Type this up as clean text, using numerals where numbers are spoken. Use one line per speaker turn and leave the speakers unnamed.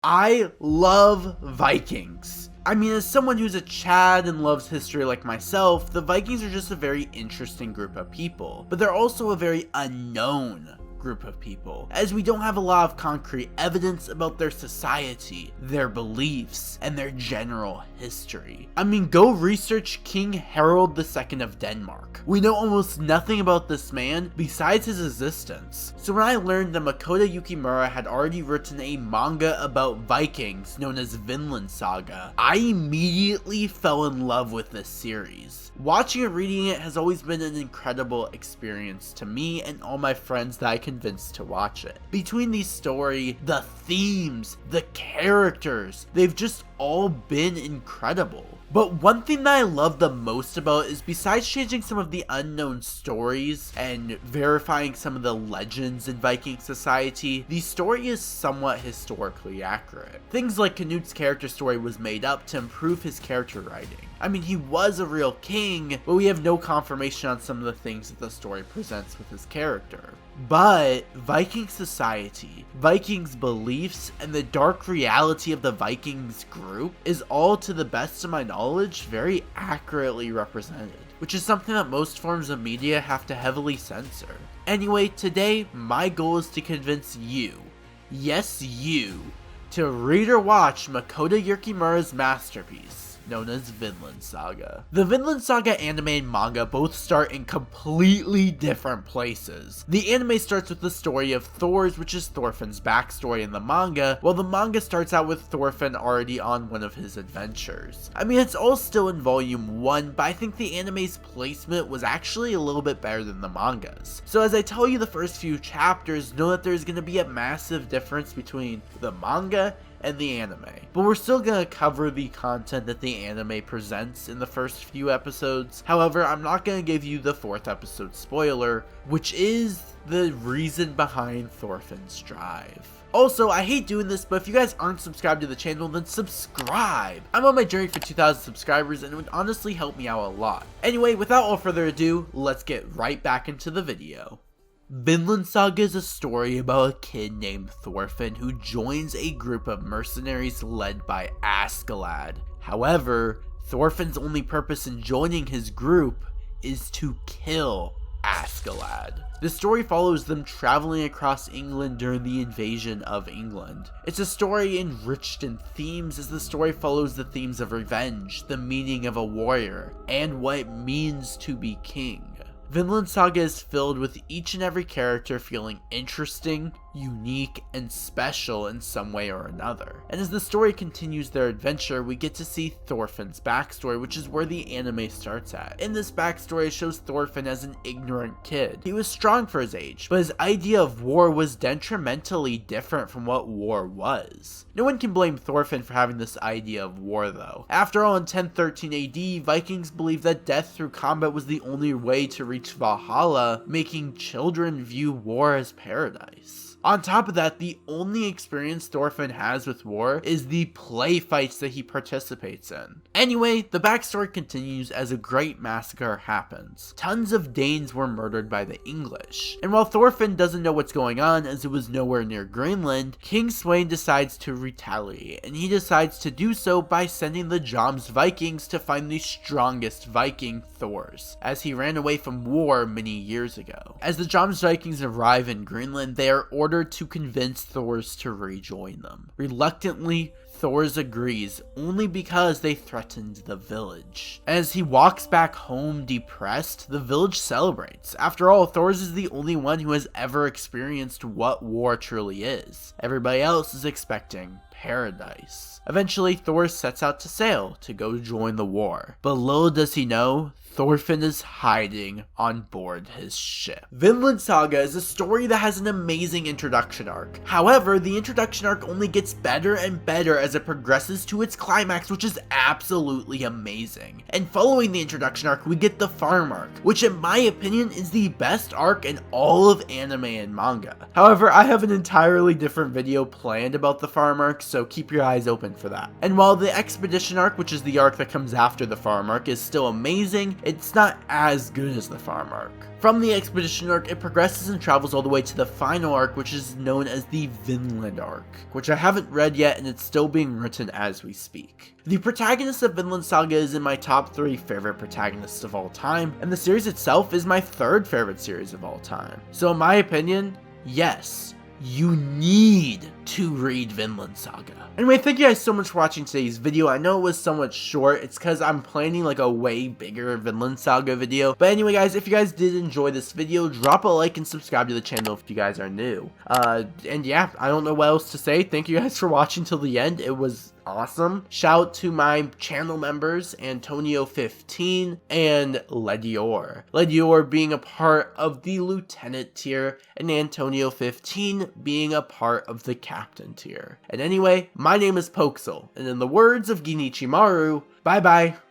I love Vikings. I mean, as someone who's a Chad and loves history like myself, the Vikings are just a very interesting group of people, but they're also a very unknown group of people, as we don't have a lot of concrete evidence about their society, their beliefs, and their general history. I mean, go research King Harold II of Denmark. We know almost nothing about this man besides his existence. So when I learned that Makoto Yukimura had already written a manga about Vikings known as Vinland Saga, I immediately fell in love with this series. Watching and reading it has always been an incredible experience to me and all my friends that I convinced to watch it. Between the story, the themes, the characters, they've just all been incredible. But one thing that I love the most about it is, besides changing some of the unknown stories and verifying some of the legends in Viking society, the story is somewhat historically accurate. Things like Canute's character story was made up to improve his character writing. I mean, he was a real king, but we have no confirmation on some of the things that the story presents with his character. But Viking society, Vikings beliefs, and the dark reality of the Vikings group is all, to the best of my knowledge, very accurately represented, which is something that most forms of media have to heavily censor. Anyway, today, my goal is to convince you, yes you, to read or watch Makoto Yukimura's masterpiece, known as Vinland Saga. The Vinland Saga anime and manga both start in completely different places. The anime starts with the story of Thor's, which is Thorfinn's backstory in the manga, while the manga starts out with Thorfinn already on one of his adventures. I mean, it's all still in volume 1, but I think the anime's placement was actually a little bit better than the manga's. So as I tell you the first few chapters, know that there's going to be a massive difference between the manga and the anime. But we're still gonna cover the content that the anime presents in the first few episodes. However, I'm not gonna give you the 4th episode spoiler, which is the reason behind Thorfinn's drive. Also, I hate doing this, but if you guys aren't subscribed to the channel, then subscribe! I'm on my journey for 2,000 subscribers, and it would honestly help me out a lot. Anyway, without all further ado, let's get right back into the video. Vinland Saga is a story about a kid named Thorfinn who joins a group of mercenaries led by Askeladd. However, Thorfinn's only purpose in joining his group is to kill Askeladd. The story follows them traveling across England during the invasion of England. It's a story enriched in themes, as the story follows the themes of revenge, the meaning of a warrior, and what it means to be king. Vinland Saga is filled with each and every character feeling interesting, unique, and special in some way or another. And as the story continues their adventure, we get to see Thorfinn's backstory, which is where the anime starts at. In this backstory, it shows Thorfinn as an ignorant kid. He was strong for his age, but his idea of war was detrimentally different from what war was. No one can blame Thorfinn for having this idea of war though. After all, in 1013 AD, Vikings believed that death through combat was the only way to reach Valhalla, making children view war as paradise. On top of that, the only experience Thorfinn has with war is the play fights that he participates in. Anyway, the backstory continues as a great massacre happens. Tons of Danes were murdered by the English. And while Thorfinn doesn't know what's going on, as it was nowhere near Greenland, King Sweyn decides to retaliate, and he decides to do so by sending the Joms Vikings to find the strongest Viking, Thors, as he ran away from war many years ago. As the Joms Vikings arrive in Greenland, they are ordered to convince Thors to rejoin them. Reluctantly, Thors agrees, only because they threatened the village. As he walks back home depressed, the village celebrates. After all, Thors is the only one who has ever experienced what war truly is. Everybody else is expecting paradise. Eventually, Thor sets out to sail to go join the war. But little does he know, Thorfinn is hiding on board his ship. Vinland Saga is a story that has an amazing introduction arc. However, the introduction arc only gets better and better as it progresses to its climax, which is absolutely amazing. And following the introduction arc, we get the farm arc, which in my opinion is the best arc in all of anime and manga. However, I have an entirely different video planned about the farm arc, so keep your eyes open for that. And while the expedition arc, which is the arc that comes after the farm arc, is still amazing, it's not as good as the farm arc. From the expedition arc, it progresses and travels all the way to the final arc, which is known as the Vinland arc, which I haven't read yet and it's still being written as we speak. The protagonist of Vinland Saga is in my top 3 favorite protagonists of all time, and the series itself is my 3rd favorite series of all time. So in my opinion, yes, you need to read Vinland Saga. Anyway, thank you guys so much for watching today's video. I know it was somewhat short. It's because I'm planning like a way bigger Vinland Saga video. But anyway, guys, if you guys did enjoy this video, drop a like and subscribe to the channel if you guys are new. And yeah, I don't know what else to say. Thank you guys for watching till the end. It was awesome. Shout out to my channel members, Antonio15 and Ledior. Ledior being a part of the Lieutenant tier, and Antonio15 being a part of the Captain tier. And anyway, my name is Pokesel, and in the words of Ginichimaru, bye bye.